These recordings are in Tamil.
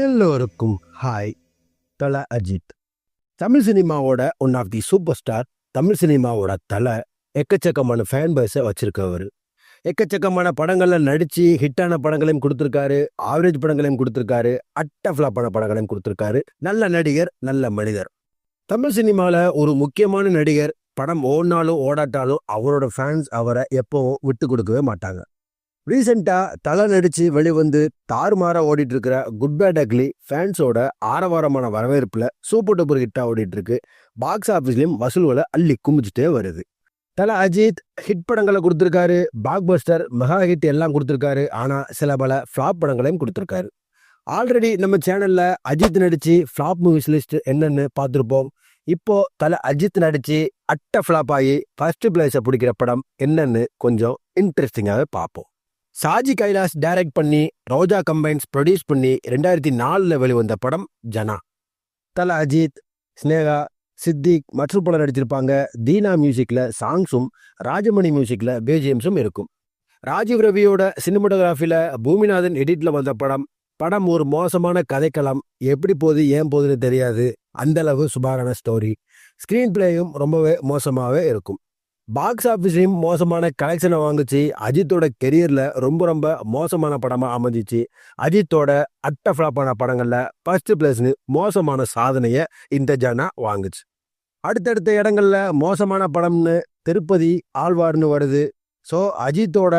எல்லோருக்கும் ஹாய். தல அஜித் தமிழ் சினிமாவோட one of the super star. Tamil சினிமாவோட தலை எக்கச்சக்கமான ஃபேன் பேஸை வச்சிருக்கவர். எக்கச்சக்கமான படங்களில் நடித்து ஹிட்டான படங்களையும் கொடுத்துருக்காரு, ஆவரேஜ் படங்களையும் கொடுத்துருக்காரு, ஃப்ளாப்பான படங்களையும் கொடுத்துருக்காரு. நல்ல நடிகர், நல்ல மனிதர். தமிழ் சினிமாவில் ஒரு முக்கியமான நடிகர். படம் ஓடினாலும் ஓடாட்டாலும் அவரோட ஃபேன்ஸ் அவரை எப்பவும் விட்டு கொடுக்கவே மாட்டாங்க. ரீசெண்டாக தலை நடித்து வெளிவந்து தாறுமாறாக ஓடிட்டு இருக்கிற குட் பேட் அக்லி ஃபேன்ஸோட ஆரவாரமான வரவேற்பில் சூப்பர் டூப்பர் ஹிட்டாக ஓடிட்டு இருக்கு. பாக்ஸ் ஆஃபீஸ்லையும் வசூல்களை அள்ளி குமிச்சிட்டே வருது. தலை அஜித் ஹிட் படங்களை கொடுத்துருக்காரு, பிளாக் பஸ்டர், மெகா ஹிட் எல்லாம் கொடுத்துருக்காரு. ஆனால் சில பல ஃப்ளாப் படங்களையும் கொடுத்துருக்காரு. ஆல்ரெடி நம்ம சேனலில் அஜித் நடித்து ஃப்ளாப் மூவிஸ் லிஸ்ட் என்னன்னு பார்த்துருப்போம். இப்போ தலை அஜித் நடித்து ஃப்ளாப் ஆகி ஃபர்ஸ்ட் பிளேஸை பிடிக்கிற படம் என்னன்னு கொஞ்சம் இன்ட்ரெஸ்டிங்காகவே பார்ப்போம். சாஜி கைலாஸ் டைரக்ட் பண்ணி ரோஜா கம்பைன்ஸ் ப்ரொடியூஸ் பண்ணி 2004 வெளிவந்த படம் ஜனா. தல அஜித், ஸ்னேகா, சித்திக் மற்றும் பலர் நடிச்சிருப்பாங்க. தீனா மியூசிக்கில் சாங்ஸும் ராஜமணி மியூசிக்கில் பிஜிஎம்ஸும் இருக்கும். ராஜீவ் ரவியோட சினிமாட்டோகிராஃபியில் பூமிநாதன் எடிட்டில் வந்த படம் ஒரு மோசமான கதைக்களம். எப்படி போகுது ஏன் போகுதுன்னு தெரியாது, அந்தளவு சுமாரான ஸ்டோரி. ஸ்க்ரீன் பிளேயும் ரொம்பவே மோசமாகவே இருக்கும். பாக்ஸ் ஆஃபீஸ்லையும் மோசமான கலெக்ஷனை வாங்குச்சு. அஜித்தோட கெரியரில் ரொம்ப மோசமான படமாக அமைஞ்சிச்சு. அஜித்தோட ஃப்ளாப்பான படங்களில் ஃபர்ஸ்ட் பிளேஸ்னு மோசமான சாதனையை இந்த ஜனா வாங்குச்சு. அடுத்தடுத்த இடங்களில் மோசமான படம்னு திருப்பதி, ஆழ்வார்னு வருது. ஸோ அஜித்தோட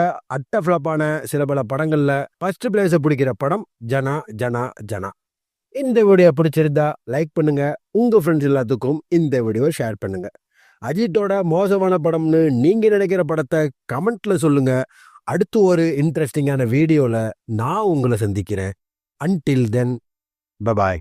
ஃப்ளாப்பான சில பல படங்களில் ஃபர்ஸ்ட் பிளேஸை பிடிக்கிற படம் ஜனா ஜனா ஜனா. இந்த வீடியோ பிடிச்சிருந்தா லைக் பண்ணுங்க, உங்கள் ஃப்ரெண்ட்ஸ் எல்லாத்துக்கும் இந்த வீடியோ ஷேர் பண்ணுங்க. அஜித்தோட மோசமான படம்னு நீங்க நினைக்கிற படத்தை கமெண்ட்ல சொல்லுங்க. அடுத்து ஒரு இன்ட்ரெஸ்டிங்கான வீடியோல நான் உங்களை சந்திக்கிறேன். Until then, bye bye.